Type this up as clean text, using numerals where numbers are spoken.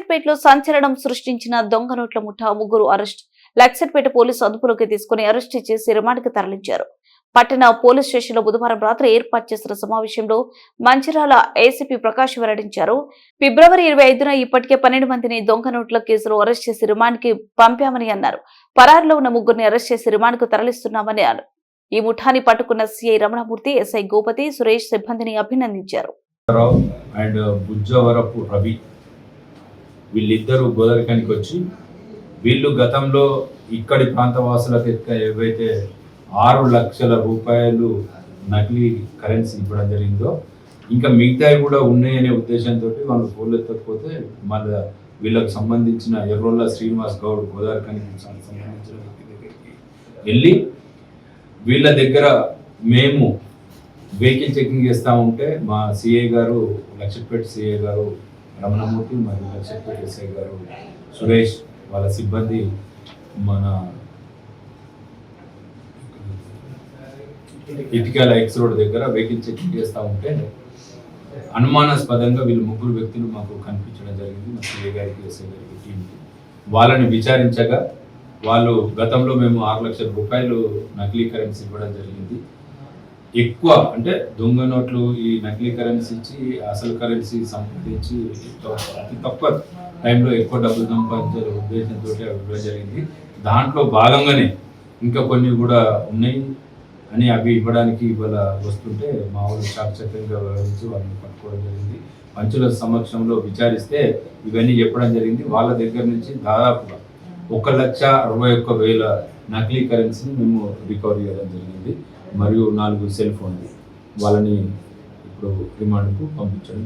లక్షెట్పేటలో సంచలనం సృష్టించిన దొంగ నోట్ల ముఠా ముగ్గురు అరెస్ట్. లక్షెట్పేట పోలీసు అదుపులోకి తీసుకుని అరెస్టు చేసి రిమాండ్కి తరలించారు. పట్టణ పోలీస్ స్టేషన్లో బుధవారం రాత్రి ఏర్పాటు చేసిన సమావేశంలో మంచిర్యాల ఏసీపీ ప్రకాష్ వెల్లడించారు. ఫిబ్రవరి 25న ఇప్పటికే 12 మందిని దొంగ నోట్ల కేసులో అరెస్ట్ చేసి రిమాండ్కి పంపామని అన్నారు. పరారులో ఉన్న ముగ్గురిని అరెస్ట్ చేసి రిమాండ్కు తరలిస్తున్నామని అన్నారు. ఈ ముఠాని పట్టుకున్న సిఐ రమణమూర్తి, ఎస్ఐ గోపతి, సురేష్ సిబ్బందిని అభినందించారు. అండ్ బుజ్జవరపు రవి వీళ్ళిద్దరూ గోదావరికానికి వచ్చి వీళ్ళు గతంలో ఇక్కడి ప్రాంతవాసులకు ఏవైతే 6 లక్షల రూపాయలు నకిలీ కరెన్సీ ఇవ్వడం జరిగిందో ఇంకా మిగతావి కూడా ఉన్నాయనే ఉద్దేశంతో వాళ్ళు ఫోన్లు ఎత్తకపోతే మళ్ళీ వీళ్ళకు సంబంధించిన ఎర్రోళ్ళ శ్రీనివాస్ గౌడ్ గోదావరికానికి సంబంధించిన వ్యక్తి దగ్గరికి వెళ్ళి వీళ్ళ దగ్గర మేము వెహికల్ చెకింగ్ చేస్తూ ఉంటే మా సిఐ గారు, లక్షపేట సిఐ గారు రమణమూర్తి మరియు లక్షపేట ఎస్ఐ గారు సురేష్ వాళ్ళ సిబ్బంది మన ఇటికల ఎక్స్ రోడ్ దగ్గర వెహికల్ చెకింగ్ చేస్తూ ఉంటే అనుమానాస్పదంగా వీళ్ళు ముగ్గురు వ్యక్తులు మాకు కనిపించడం జరిగింది. మా సిఐ గారికి, ఎస్ఐ గారికి, టీంకి. వాళ్ళని విచారించగా వాళ్ళు గతంలో మేము 6 లక్షల రూపాయలు నకిలీ కరెన్సీ ఇవ్వడం జరిగింది. ఎక్కువ అంటే దొంగ నోట్లు ఈ నకిలీ కరెన్సీ ఇచ్చి అసలు కరెన్సీ సంపాదించి అతి తక్కువ టైంలో ఎక్కువ డబ్బులు సంపాదించే ఉద్దేశంతో ఇవ్వడం జరిగింది. దాంట్లో భాగంగానే ఇంకా కొన్ని కూడా ఉన్నాయి అని అవి ఇవ్వడానికి ఇవాళ వస్తుంటే మా వాళ్ళు చాకచక్యంగా వ్యవహరించి వాళ్ళని పట్టుకోవడం జరిగింది. పంచుల సమక్షంలో విచారిస్తే ఇవన్నీ చెప్పడం జరిగింది. వాళ్ళ దగ్గర నుంచి దాదాపుగా 1,61,000 నకిలీ కరెన్సీని మేము రికవరీ చేయడం జరిగింది. మరియు 4 సెల్ ఫోన్లు వాళ్ళని ఇప్పుడు రిమాండ్కు పంపించడం.